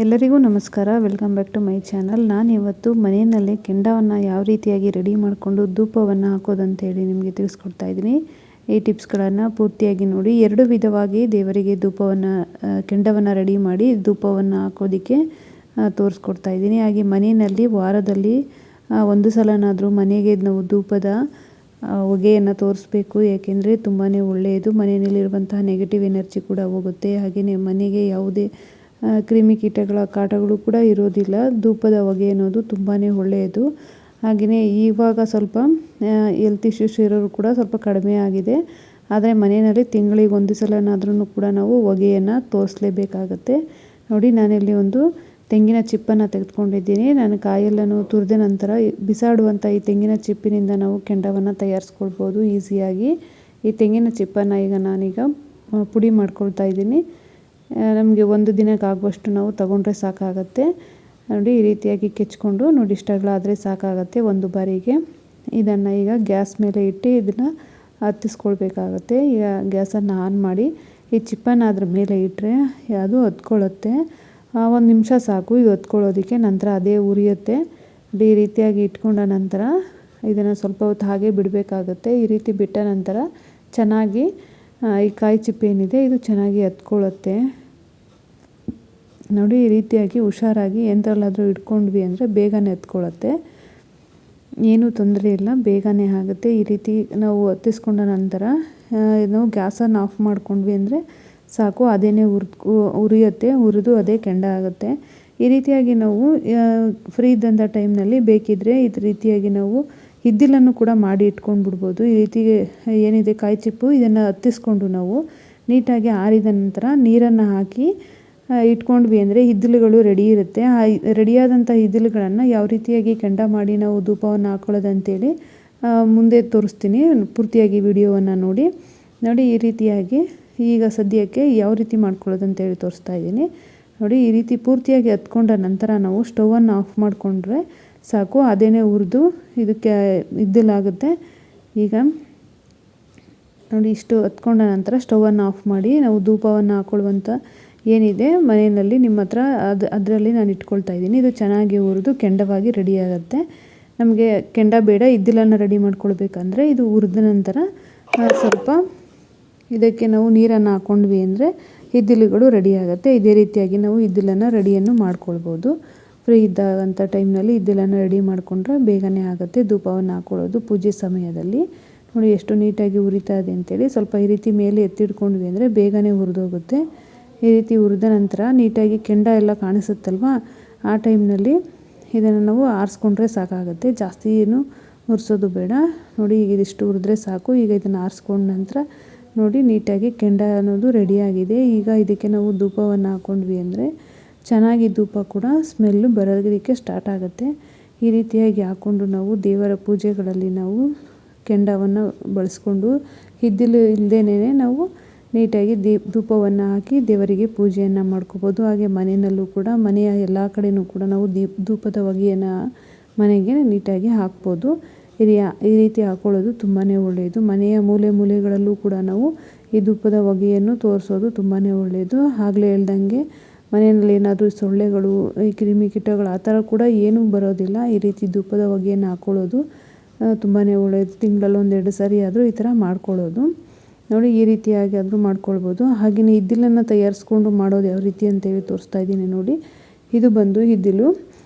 ಎಲ್ಲರಿಗೂ ನಮಸ್ಕಾರ. Welcome back to my channel. ನಾನು ಇವತ್ತು ಮನೆಯಲ್ಲೇ ಕೆಂಡವನ್ನು ಯಾವ ರೀತಿಯಾಗಿ ರೆಡಿ ಮಾಡಿಕೊಂಡು ಧೂಪವನ್ನು ಹಾಕೋದಂತೇಳಿ ನಿಮಗೆ ತಿಳಿಸ್ಕೊಡ್ತಾ ಇದ್ದೀನಿ. ಈ ಟಿಪ್ಸ್ಗಳನ್ನು ಪೂರ್ತಿಯಾಗಿ ನೋಡಿ. ಎರಡು ವಿಧವಾಗಿ ದೇವರಿಗೆ ಕೆಂಡವನ್ನು ರೆಡಿ ಮಾಡಿ ಧೂಪವನ್ನು ಹಾಕೋದಕ್ಕೆ ತೋರಿಸ್ಕೊಡ್ತಾ ಇದ್ದೀನಿ. ಹಾಗೆ ಮನೆಯಲ್ಲಿ ವಾರದಲ್ಲಿ ಒಂದು ಸಲನಾದರೂ ಮನೆಗೆ ನಾವು ಧೂಪದ ಹೊಗೆಯನ್ನು ತೋರಿಸ್ಬೇಕು. ಯಾಕೆಂದರೆ ತುಂಬಾ ಒಳ್ಳೆಯದು. ಮನೆಯಲ್ಲಿರುವಂತಹ ನೆಗೆಟಿವ್ ಎನರ್ಜಿ ಕೂಡ ಹೋಗುತ್ತೆ. ಹಾಗೆಯೇ ಮನೆಗೆ ಯಾವುದೇ ಕ್ರಿಮಿಕೀಟಗಳ ಕಾಟಗಳು ಕೂಡ ಇರೋದಿಲ್ಲ. ಧೂಪದ ಹೊಗೆ ಅನ್ನೋದು ತುಂಬಾ ಒಳ್ಳೆಯದು. ಹಾಗೆಯೇ ಇವಾಗ ಸ್ವಲ್ಪ ಹೆಲ್ತ್ ಇಶ್ಯೂಸ್ ಇರೋರು ಕೂಡ ಸ್ವಲ್ಪ ಕಡಿಮೆ ಆಗಿದೆ. ಆದರೆ ಮನೆಯಲ್ಲಿ ತಿಂಗಳಿಗೆ ಒಂದು ಸಲನಾದ್ರೂ ಕೂಡ ನಾವು ಹೊಗೆಯನ್ನು ತೋರಿಸಲೇಬೇಕಾಗತ್ತೆ. ನೋಡಿ, ನಾನಿಲ್ಲಿ ಒಂದು ತೆಂಗಿನ ಚಿಪ್ಪನ್ನು ತೆಗೆದುಕೊಂಡಿದ್ದೀನಿ. ನಾನು ಕಾಯೆಲ್ಲನೂ ತುರಿದ ನಂತರ ಬಿಸಾಡುವಂಥ ಈ ತೆಂಗಿನ ಚಿಪ್ಪಿನಿಂದ ನಾವು ಕೆಂಡವನ್ನು ತಯಾರಿಸ್ಕೊಳ್ಬೋದು ಈಸಿಯಾಗಿ. ಈ ತೆಂಗಿನ ಚಿಪ್ಪನ್ನು ನಾನೀಗ ಪುಡಿ ಮಾಡ್ಕೊಳ್ತಾ ಇದ್ದೀನಿ. ನಮಗೆ ಒಂದು ದಿನಕ್ಕೆ ಆಗುವಷ್ಟು ನಾವು ತಗೊಂಡ್ರೆ ಸಾಕಾಗತ್ತೆ. ನೋಡಿ, ಈ ರೀತಿಯಾಗಿ ಕೆಚ್ಕೊಂಡು ನೋಡಿ ಇಷ್ಟಾಗಲಾದರೆ ಸಾಕಾಗತ್ತೆ ಒಂದು ಬಾರಿಗೆ. ಇದನ್ನು ಈಗ ಗ್ಯಾಸ್ ಮೇಲೆ ಇಟ್ಟು ಇದನ್ನು ಹತ್ತಿಸ್ಕೊಳ್ಬೇಕಾಗತ್ತೆ. ಈಗ ಗ್ಯಾಸನ್ನು ಆನ್ ಮಾಡಿ ಈ ಚಿಪ್ಪನ್ನು ಅದ್ರ ಮೇಲೆ ಇಟ್ಟರೆ ಅದು ಹೊತ್ಕೊಳ್ಳುತ್ತೆ. ಒಂದು ನಿಮಿಷ ಸಾಕು ಇದು ಹೊತ್ಕೊಳ್ಳೋದಕ್ಕೆ. ನಂತರ ಅದೇ ಉರಿಯುತ್ತೆ. ಈ ರೀತಿಯಾಗಿ ಇಟ್ಕೊಂಡ ನಂತರ ಇದನ್ನು ಸ್ವಲ್ಪ ಹೊತ್ತು ಹಾಗೆ ಬಿಡಬೇಕಾಗತ್ತೆ. ಈ ರೀತಿ ಬಿಟ್ಟ ನಂತರ ಚೆನ್ನಾಗಿ ಈ ಕಾಯಿ ಚಿಪ್ಪು ಏನಿದೆ ಇದು ಚೆನ್ನಾಗಿ ಹತ್ಕೊಳ್ಳುತ್ತೆ. ನೋಡಿ, ಈ ರೀತಿಯಾಗಿ ಹುಷಾರಾಗಿ ಎಂಥಲ್ಲಾದರೂ ಇಟ್ಕೊಂಡ್ವಿ ಅಂದರೆ ಬೇಗನೆ ಹತ್ಕೊಳ್ಳುತ್ತೆ. ಏನೂ ತೊಂದರೆ ಇಲ್ಲ, ಬೇಗನೆ ಆಗುತ್ತೆ. ಈ ರೀತಿ ನಾವು ಹತ್ತಿಸ್ಕೊಂಡ ನಂತರ ನಾವು ಗ್ಯಾಸನ್ನು ಆಫ್ ಮಾಡ್ಕೊಂಡ್ವಿ ಅಂದರೆ ಸಾಕು, ಅದೇನೇ ಉರಿಯುತ್ತೆ. ಹುರಿದು ಅದೇ ಕೆಂಡ ಆಗುತ್ತೆ. ಈ ರೀತಿಯಾಗಿ ನಾವು ಫ್ರೀ ಇದ್ದಂಥ ಟೈಮ್ನಲ್ಲಿ ಬೇಕಿದ್ದರೆ ಈ ರೀತಿಯಾಗಿ ನಾವು ಇದ್ದಿಲನ್ನು ಕೂಡ ಮಾಡಿ ಇಟ್ಕೊಂಡ್ಬಿಡ್ಬೋದು. ಈ ರೀತಿ ಏನಿದೆ ಕಾಯಿ ಚಿಪ್ಪು ಇದನ್ನು ಹತ್ತಿಸ್ಕೊಂಡು ನಾವು ನೀಟಾಗಿ ಆರಿದ ನಂತರ ನೀರನ್ನು ಹಾಕಿ ಇಟ್ಕೊಂಡ್ವಿ ಅಂದರೆ ಇದ್ದಿಲುಗಳು ರೆಡಿ ಇರುತ್ತೆ. ಆ ರೆಡಿಯಾದಂಥ ಇದ್ದಿಲುಗಳನ್ನು ಯಾವ ರೀತಿಯಾಗಿ ಕೆಂಡ ಮಾಡಿ ನಾವು ಧೂಪವನ್ನು ಹಾಕೊಳ್ಳೋದಂತೇಳಿ ಮುಂದೆ ತೋರಿಸ್ತೀನಿ. ಪೂರ್ತಿಯಾಗಿ ವಿಡಿಯೋವನ್ನು ನೋಡಿ. ಈ ರೀತಿಯಾಗಿ ಈಗ ಸದ್ಯಕ್ಕೆ ಯಾವ ರೀತಿ ಮಾಡ್ಕೊಳ್ಳೋದಂತೇಳಿ ತೋರಿಸ್ತಾ ಇದ್ದೀನಿ. ನೋಡಿ, ಈ ರೀತಿ ಪೂರ್ತಿಯಾಗಿ ಹತ್ಕೊಂಡ ನಂತರ ನಾವು ಸ್ಟವನ್ನು ಆಫ್ ಮಾಡಿಕೊಂಡ್ರೆ ಸಾಕು, ಅದೇನೇ ಹುರಿದು ಇದಕ್ಕೆ ಇದ್ದಿಲಾಗುತ್ತೆ. ಈಗ ನೋಡಿ, ಇಷ್ಟು ಹತ್ಕೊಂಡ ನಂತರ ಸ್ಟವನ್ನು ಆಫ್ ಮಾಡಿ ನಾವು ಧೂಪವನ್ನು ಹಾಕೊಳ್ಳುವಂಥ ಏನಿದೆ ಮನೆಯಲ್ಲಿ ನಿಮ್ಮ ಹತ್ರ ಅದರಲ್ಲಿ ನಾನು ಇಟ್ಕೊಳ್ತಾ ಇದ್ದೀನಿ. ಇದು ಚೆನ್ನಾಗಿ ಹುರಿದು ಕೆಂಡವಾಗಿ ರೆಡಿ ಆಗುತ್ತೆ. ನಮಗೆ ಕೆಂಡ ಬೇಡ, ಇದ್ದಿಲನ್ನು ರೆಡಿ ಮಾಡ್ಕೊಳ್ಬೇಕಂದ್ರೆ ಇದು ಹುರಿದ ನಂತರ ಸ್ವಲ್ಪ ಇದಕ್ಕೆ ನಾವು ನೀರನ್ನು ಹಾಕ್ಕೊಂಡ್ವಿ ಅಂದರೆ ಇದ್ದಿಲುಗಳು ರೆಡಿ ಆಗುತ್ತೆ. ಇದೇ ರೀತಿಯಾಗಿ ನಾವು ಇದ್ದಿಲನ್ನು ರೆಡಿಯನ್ನು ಮಾಡ್ಕೊಳ್ಬೋದು. ಫ್ರೀ ಇದ್ದಂಥ ಟೈಮ್ನಲ್ಲಿ ಇದ್ದಿಲನ್ನು ರೆಡಿ ಮಾಡಿಕೊಂಡ್ರೆ ಬೇಗನೆ ಆಗುತ್ತೆ ಧೂಪವನ್ನು ಹಾಕ್ಕೊಳ್ಳೋದು ಪೂಜೆ ಸಮಯದಲ್ಲಿ. ನೋಡಿ, ಎಷ್ಟು ನೀಟಾಗಿ ಹುರಿತಾ ಇದೆ ಅಂತೇಳಿ. ಸ್ವಲ್ಪ ಈ ರೀತಿ ಮೇಲೆ ಎತ್ತಿಡ್ಕೊಂಡ್ವಿ ಅಂದರೆ ಬೇಗನೆ ಹುರಿದೋಗುತ್ತೆ. ಈ ರೀತಿ ಹುರಿದ ನಂತರ ನೀಟಾಗಿ ಕೆಂಡ ಎಲ್ಲ ಕಾಣಿಸುತ್ತಲ್ವ, ಆ ಟೈಮ್ನಲ್ಲಿ ಇದನ್ನು ನಾವು ಆರಿಸ್ಕೊಂಡ್ರೆ ಸಾಕಾಗುತ್ತೆ. ಜಾಸ್ತಿ ಏನು ಹುರಿಸೋದು ಬೇಡ. ನೋಡಿ, ಈಗ ಇದಿಷ್ಟು ಹುರಿದ್ರೆ ಸಾಕು. ಈಗ ಇದನ್ನು ಆರಿಸ್ಕೊಂಡ ನಂತರ ನೋಡಿ ನೀಟಾಗಿ ಕೆಂಡ ಅನ್ನೋದು ರೆಡಿಯಾಗಿದೆ. ಈಗ ಇದಕ್ಕೆ ನಾವು ಧೂಪವನ್ನು ಹಾಕ್ಕೊಂಡ್ವಿ ಅಂದರೆ ಚೆನ್ನಾಗಿ ಧೂಪ ಕೂಡ ಸ್ಮೆಲ್ಲು ಬರೋದಕ್ಕೆ ಸ್ಟಾರ್ಟ್ ಆಗುತ್ತೆ. ಈ ರೀತಿಯಾಗಿ ಹಾಕ್ಕೊಂಡು ನಾವು ದೇವರ ಪೂಜೆಗಳಲ್ಲಿ ನಾವು ಕೆಂಡವನ್ನು ಬಳಸ್ಕೊಂಡು ಇದ್ದಿಲು ಇಲ್ಲದೇನೆ ನಾವು ನೀಟಾಗಿ ಧೂಪವನ್ನು ಹಾಕಿ ದೇವರಿಗೆ ಪೂಜೆಯನ್ನು ಮಾಡ್ಕೋಬೋದು. ಹಾಗೆ ಮನೆಯಲ್ಲೂ ಕೂಡ ಮನೆಯ ಎಲ್ಲ ಕಡೆಯೂ ಕೂಡ ನಾವು ಧೂಪದ ಹೊಗೆಯನ್ನು ಮನೆಗೆ ನೀಟಾಗಿ ಹಾಕ್ಬೋದು. ಈ ರೀತಿ ಹಾಕ್ಕೊಳ್ಳೋದು ತುಂಬಾ ಒಳ್ಳೆಯದು. ಮನೆಯ ಮೂಲೆ ಮೂಲೆಗಳಲ್ಲೂ ಕೂಡ ನಾವು ಈ ಧೂಪದ ಹೊಗೆಯನ್ನು ತೋರಿಸೋದು ತುಂಬಾ ಒಳ್ಳೆಯದು. ಆಗಲೇ ಹೇಳ್ದಂಗೆ ಮನೆಯಲ್ಲಿ ಏನಾದರೂ ಸೊಳ್ಳೆಗಳು, ಈ ಕ್ರಿಮಿಕೀಟಗಳು ಆ ಥರ ಕೂಡ ಏನೂ ಬರೋದಿಲ್ಲ. ಈ ರೀತಿ ಧೂಪದ ಹೊಗೆಯನ್ನು ಹಾಕ್ಕೊಳ್ಳೋದು ತುಂಬಾ ಒಳ್ಳೆಯದು. ತಿಂಗಳಲ್ಲಿ 1-2 ಸಾರಿ ಆದರೂ ಈ ಥರ ಮಾಡ್ಕೊಳ್ಳೋದು. ನೋಡಿ, ಈ ರೀತಿಯಾಗಿ ಆದರೂ ಮಾಡ್ಕೊಳ್ಬೋದು. ಹಾಗೆಯೇ ಇದ್ದಿಲನ್ನು ತಯಾರಿಸ್ಕೊಂಡು ಮಾಡೋದು ಯಾವ ರೀತಿ ಅಂತೇಳಿ ತೋರಿಸ್ತಾ ಇದ್ದೀನಿ ನೋಡಿ. ಇದು ಬಂದು ಇದ್ದಿಲು.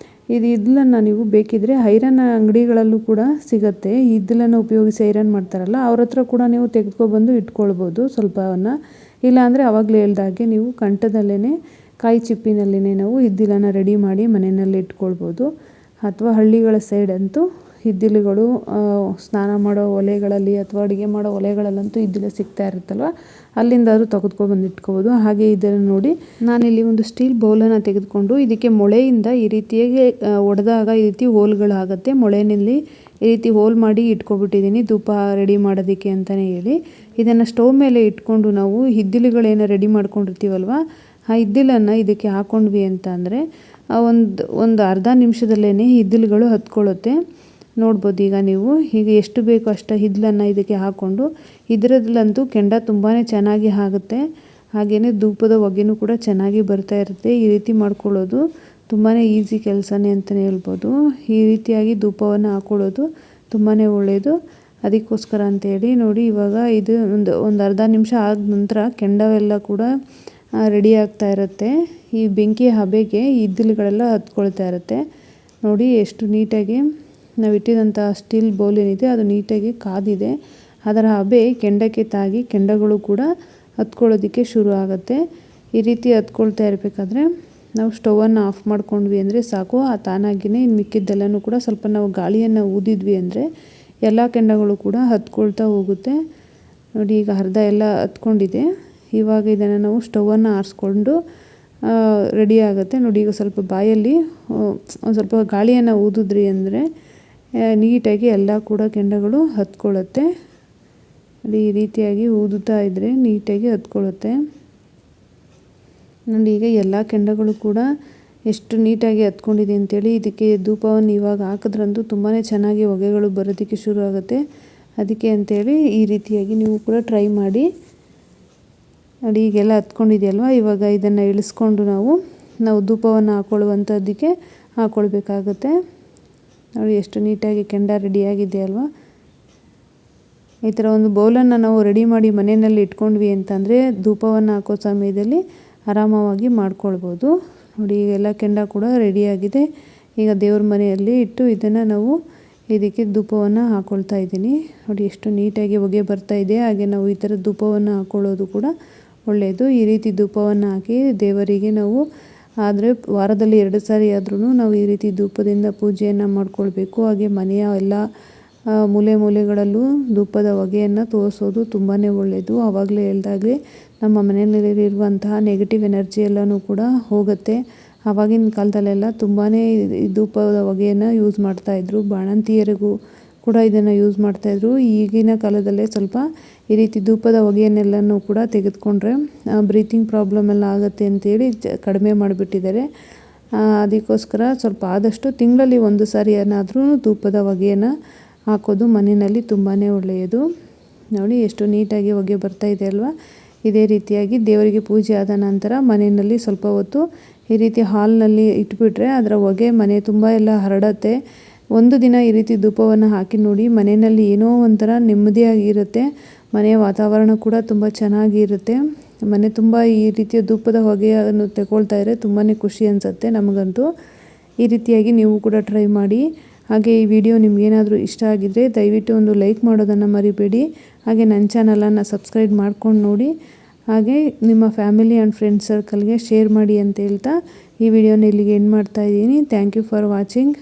ಇದ್ದಿಲನ್ನು ನೀವು ಬೇಕಿದ್ದರೆ ಐರನ್ ಅಂಗಡಿಗಳಲ್ಲೂ ಕೂಡ ಸಿಗುತ್ತೆ. ಇದ್ದಿಲನ್ನು ಉಪಯೋಗಿಸಿ ಐರನ್ ಮಾಡ್ತಾರಲ್ಲ, ಅವ್ರ ಹತ್ರ ಕೂಡ ನೀವು ತೆಗೆದುಕೊಬಂದು ಇಟ್ಕೊಳ್ಬೋದು ಸ್ವಲ್ಪವನ್ನು. ಇಲ್ಲಾಂದರೆ ಆವಾಗಲೇ ಹೇಳ್ದಾಗೆ ನೀವು ಕಂಠದಲ್ಲೇ ಕಾಯಿ ಚಿಪ್ಪಿನಲ್ಲೇ ನಾವು ಇದ್ದಿಲನ್ನು ರೆಡಿ ಮಾಡಿ ಮನೆಯಲ್ಲಿ ಇಟ್ಕೊಳ್ಬೋದು. ಅಥವಾ ಹಳ್ಳಿಗಳ ಸೈಡ್ ಅಂತೂ ಇದ್ದಿಲುಗಳು ಸ್ನಾನ ಮಾಡೋ ಒಲೆಗಳಲ್ಲಿ ಅಥವಾ ಅಡುಗೆ ಮಾಡೋ ಒಲೆಗಳಲ್ಲಂತೂ ಇದ್ದಿಲು ಸಿಗ್ತಾ ಇರುತ್ತಲ್ವ, ಅಲ್ಲಿಂದಾದರೂ ತೆಗೆದುಕೊಬಂದು ಇಟ್ಕೋಬೋದು. ಹಾಗೆ ಇದನ್ನು ನೋಡಿ, ನಾನಿಲ್ಲಿ ಒಂದು ಸ್ಟೀಲ್ ಬೌಲನ್ನು ತೆಗೆದುಕೊಂಡು ಇದಕ್ಕೆ ಮೊಳೆಯಿಂದ ಈ ರೀತಿಯಾಗಿ ಒಡೆದಾಗ ಈ ರೀತಿ ಹೋಲ್ಗಳಾಗುತ್ತೆ. ಮೊಳೆಯಲ್ಲಿ ಈ ರೀತಿ ಹೋಲ್ ಮಾಡಿ ಇಟ್ಕೊಬಿಟ್ಟಿದ್ದೀನಿ ಧೂಪ ರೆಡಿ ಮಾಡೋದಕ್ಕೆ ಅಂತಲೇ ಹೇಳಿ. ಇದನ್ನು ಸ್ಟವ್ ಮೇಲೆ ಇಟ್ಕೊಂಡು ನಾವು ಇದ್ದಿಲುಗಳೇನೋ ರೆಡಿ ಮಾಡ್ಕೊಂಡಿರ್ತೀವಲ್ವ, ಆ ಇದ್ದಿಲನ್ನು ಇದಕ್ಕೆ ಹಾಕ್ಕೊಂಡ್ವಿ ಅಂತ ಅಂದರೆ ಒಂದು ಅರ್ಧ ನಿಮಿಷದಲ್ಲೇ ಇದ್ದಿಲುಗಳು ಹತ್ಕೊಳ್ಳುತ್ತೆ. ನೋಡ್ಬೋದು ಈಗ ನೀವು. ಹೀಗೆ ಎಷ್ಟು ಬೇಕೋ ಅಷ್ಟು ಇದ್ದಿಲನ್ನು ಇದಕ್ಕೆ ಹಾಕ್ಕೊಂಡು ಇದರಲ್ಲಂತೂ ಕೆಂಡ ತುಂಬಾ ಚೆನ್ನಾಗಿ ಆಗುತ್ತೆ. ಹಾಗೆಯೇ ಧೂಪದ ಹೊಗೆನೂ ಕೂಡ ಚೆನ್ನಾಗಿ ಬರ್ತಾ ಇರುತ್ತೆ. ಈ ರೀತಿ ಮಾಡ್ಕೊಳ್ಳೋದು ತುಂಬಾ ಈಸಿ ಕೆಲಸನೇ ಅಂತಲೇ ಹೇಳ್ಬೋದು. ಈ ರೀತಿಯಾಗಿ ಧೂಪವನ್ನು ಹಾಕ್ಕೊಳ್ಳೋದು ತುಂಬಾ ಒಳ್ಳೆಯದು. ಅದಕ್ಕೋಸ್ಕರ ಅಂತೇಳಿ ನೋಡಿ, ಇವಾಗ ಇದು ಒಂದು ಅರ್ಧ ನಿಮಿಷ ಆದ ನಂತರ ಕೆಂಡವೆಲ್ಲ ಕೂಡ ರೆಡಿ ಆಗ್ತಾ ಇರುತ್ತೆ. ಈ ಬೆಂಕಿ ಹಬೆಗೆ ಇದ್ದಿಲುಗಳೆಲ್ಲ ಹತ್ಕೊಳ್ತಾ ಇರುತ್ತೆ. ನೋಡಿ ಎಷ್ಟು ನೀಟಾಗಿ ನಾವು ಇಟ್ಟಿದಂಥ ಸ್ಟೀಲ್ ಬೌಲ್ ಏನಿದೆ ಅದು ನೀಟಾಗಿ ಕಾದಿದೆ. ಅದರ ಹಬೆ ಕೆಂಡಕ್ಕೆ ತಾಗಿ ಕೆಂಡಗಳು ಕೂಡ ಹತ್ಕೊಳ್ಳೋದಕ್ಕೆ ಶುರು ಆಗುತ್ತೆ. ಈ ರೀತಿ ಹತ್ಕೊಳ್ತಾ ಇರಬೇಕಾದ್ರೆ ನಾವು ಸ್ಟವನ್ನು ಆಫ್ ಮಾಡ್ಕೊಂಡ್ವಿ ಅಂದರೆ ಸಾಕು. ಆ ತಾನಾಗಿಯೇ ಇನ್ನು ಮಿಕ್ಕಿದ್ದೆಲ್ಲನೂ ಕೂಡ ಸ್ವಲ್ಪ ನಾವು ಗಾಳಿಯನ್ನು ಊದಿದ್ವಿ ಅಂದರೆ ಎಲ್ಲ ಕೆಂಡಗಳು ಕೂಡ ಹತ್ಕೊಳ್ತಾ ಹೋಗುತ್ತೆ. ನೋಡಿ, ಈಗ ಅರ್ಧ ಎಲ್ಲ ಹತ್ಕೊಂಡಿದೆ. ಇವಾಗ ಇದನ್ನು ನಾವು ಸ್ಟವನ್ನು ಆರಿಸ್ಕೊಂಡು ರೆಡಿ ಆಗುತ್ತೆ. ನೋಡಿ, ಈಗ ಸ್ವಲ್ಪ ಬಾಯಲ್ಲಿ ಒಂದು ಸ್ವಲ್ಪ ಗಾಳಿಯನ್ನು ಊದಿದ್ರಿ ಅಂದರೆ ನೀಟಾಗಿ ಎಲ್ಲ ಕೂಡ ಕೆಂಡಗಳು ಹತ್ಕೊಳ್ಳುತ್ತೆ. ನೋಡಿ, ಈ ರೀತಿಯಾಗಿ ಊದುತ್ತಾ ಇದ್ದರೆ ನೀಟಾಗಿ ಹತ್ಕೊಳ್ಳುತ್ತೆ. ನೋಡಿ, ಈಗ ಎಲ್ಲ ಕೆಂಡಗಳು ಕೂಡ ಎಷ್ಟು ನೀಟಾಗಿ ಹತ್ಕೊಂಡಿದೆ ಅಂತೇಳಿ. ಇದಕ್ಕೆ ಧೂಪವನ್ನು ಇವಾಗ ಹಾಕಿದ್ರಂತೂ ತುಂಬಾ ಚೆನ್ನಾಗಿ ಹೊಗೆಗಳು ಬರೋದಕ್ಕೆ ಶುರು ಆಗುತ್ತೆ. ಅದಕ್ಕೆ ಅಂತೇಳಿ ಈ ರೀತಿಯಾಗಿ ನೀವು ಕೂಡ ಟ್ರೈ ಮಾಡಿ. ನೋಡಿ, ಈಗೆಲ್ಲ ಹತ್ಕೊಂಡಿದೆಯಲ್ವ, ಇವಾಗ ಇದನ್ನು ಇಳಿಸ್ಕೊಂಡು ನಾವು ಧೂಪವನ್ನು ಹಾಕ್ಕೊಳ್ಳುವಂಥದ್ದಕ್ಕೆ ಹಾಕ್ಕೊಳ್ಬೇಕಾಗತ್ತೆ. ನೋಡಿ, ಎಷ್ಟು ನೀಟಾಗಿ ಕೆಂಡ ರೆಡಿಯಾಗಿದೆ ಅಲ್ವಾ. ಈ ಥರ ಒಂದು ಬೌಲನ್ನು ನಾವು ರೆಡಿ ಮಾಡಿ ಮನೆಯಲ್ಲಿ ಇಟ್ಕೊಂಡ್ವಿ ಅಂತಂದರೆ ಧೂಪವನ್ನು ಹಾಕೋ ಸಮಯದಲ್ಲಿ ಆರಾಮವಾಗಿ ಮಾಡ್ಕೊಳ್ಬೋದು. ನೋಡಿ, ಈಗೆಲ್ಲ ಕೆಂಡ ಕೂಡ ರೆಡಿಯಾಗಿದೆ. ಈಗ ದೇವ್ರ ಮನೆಯಲ್ಲಿ ಇಟ್ಟು ಇದನ್ನು ನಾವು ಇದಕ್ಕೆ ಧೂಪವನ್ನು ಹಾಕ್ಕೊಳ್ತಾ ಇದ್ದೀನಿ. ನೋಡಿ, ಎಷ್ಟು ನೀಟಾಗಿ ಹೊಗೆ ಬರ್ತಾ ಇದೆ. ಹಾಗೆ ನಾವು ಈ ಥರ ಧೂಪವನ್ನು ಹಾಕ್ಕೊಳ್ಳೋದು ಕೂಡ ಒಳ್ಳೆಯದು. ಈ ರೀತಿ ಧೂಪವನ್ನು ಹಾಕಿ ದೇವರಿಗೆ ನಾವು ಆದರೆ ವಾರದಲ್ಲಿ 2 ಸಾರಿ ಆದ್ರೂ ನಾವು ಈ ರೀತಿ ಧೂಪದಿಂದ ಪೂಜೆಯನ್ನು ಮಾಡ್ಕೊಳ್ಬೇಕು. ಹಾಗೆ ಮನೆಯ ಎಲ್ಲ ಮೂಲೆಗಳಲ್ಲೂ ಧೂಪದ ಹೊಗೆಯನ್ನು ತೋರಿಸೋದು ತುಂಬಾ ಒಳ್ಳೆಯದು. ಆವಾಗಲೇ ಹೇಳ್ದಾಗಲೇ ನಮ್ಮ ಮನೆಯಲ್ಲಿರುವಂತಹ ನೆಗೆಟಿವ್ ಎನರ್ಜಿ ಎಲ್ಲನೂ ಕೂಡ ಹೋಗುತ್ತೆ. ಆವಾಗಿನ ಕಾಲದಲ್ಲೆಲ್ಲ ತುಂಬಾ ಈ ಧೂಪದ ಹೊಗೆಯನ್ನು ಯೂಸ್ ಮಾಡ್ತಾಯಿದ್ರು. ಬಾಣಂತಿಯರಿಗೂ ಕೂಡ ಇದನ್ನು ಯೂಸ್ ಮಾಡ್ತಾಯಿದ್ರು. ಈಗಿನ ಕಾಲದಲ್ಲೇ ಸ್ವಲ್ಪ ಈ ರೀತಿ ಧೂಪದ ಹೊಗೆಯನ್ನೆಲ್ಲನೂ ಕೂಡ ತೆಗೆದುಕೊಂಡ್ರೆ ಬ್ರೀತಿಂಗ್ ಪ್ರಾಬ್ಲಮ್ ಎಲ್ಲ ಆಗುತ್ತೆ ಅಂತೇಳಿ ಕಡಿಮೆ ಮಾಡಿಬಿಟ್ಟಿದ್ದಾರೆ. ಅದಕ್ಕೋಸ್ಕರ ಸ್ವಲ್ಪ ಆದಷ್ಟು ತಿಂಗಳಲ್ಲಿ 1 ಸಾರಿ ಏನಾದರೂ ಧೂಪದ ಹೊಗೆಯನ್ನು ಹಾಕೋದು ಮನೆಯಲ್ಲಿ ತುಂಬಾ ಒಳ್ಳೆಯದು. ನೋಡಿ, ಎಷ್ಟು ನೀಟಾಗಿ ಹೊಗೆ ಬರ್ತಾ ಇದೆ ಅಲ್ವಾ. ಇದೇ ರೀತಿಯಾಗಿ ದೇವರಿಗೆ ಪೂಜೆ ಆದ ನಂತರ ಮನೆಯಲ್ಲಿ ಸ್ವಲ್ಪ ಹೊತ್ತು ಈ ರೀತಿ ಹಾಲ್ನಲ್ಲಿ ಇಟ್ಬಿಟ್ರೆ ಅದರ ಹೊಗೆ ಮನೆ ತುಂಬ ಎಲ್ಲ ಹರಡತ್ತೆ. ಒಂದು ದಿನ ಈ ರೀತಿ ಧೂಪವನ್ನು ಹಾಕಿ ನೋಡಿ, ಮನೆಯಲ್ಲಿ ಏನೋ ಒಂಥರ ನೆಮ್ಮದಿಯಾಗಿರುತ್ತೆ. ಮನೆಯ ವಾತಾವರಣ ಕೂಡ ತುಂಬ ಚೆನ್ನಾಗಿ ಇರುತ್ತೆ. ಮನೆ ತುಂಬ ಈ ರೀತಿಯ ಧೂಪದ ಹೊಗೆಯನ್ನು ತಗೊಳ್ತಾ ಇದ್ದರೆ ತುಂಬಾ ಖುಷಿ ಅನಿಸುತ್ತೆ ನಮಗಂತೂ. ಈ ರೀತಿಯಾಗಿ ನೀವು ಕೂಡ ಟ್ರೈ ಮಾಡಿ. ಹಾಗೆ ಈ ವಿಡಿಯೋ ನಿಮಗೇನಾದರೂ ಇಷ್ಟ ಆಗಿದ್ದರೆ ದಯವಿಟ್ಟು ಒಂದು ಲೈಕ್ ಮಾಡೋದನ್ನು ಮರಿಬೇಡಿ. ಹಾಗೆ ನನ್ನ ಚಾನಲನ್ನು ಸಬ್ಸ್ಕ್ರೈಬ್ ಮಾಡ್ಕೊಂಡು ನೋಡಿ. ಹಾಗೆ ನಿಮ್ಮ ಫ್ಯಾಮಿಲಿ ಆ್ಯಂಡ್ ಫ್ರೆಂಡ್ಸ್ ಸರ್ಕಲ್ಗೆ ಶೇರ್ ಮಾಡಿ ಅಂತ ಹೇಳ್ತಾ ಈ ವಿಡಿಯೋನ ಇಲ್ಲಿಗೆ ಎಂಡ್ ಮಾಡ್ತಾಯಿದ್ದೀನಿ. Thank you for watching.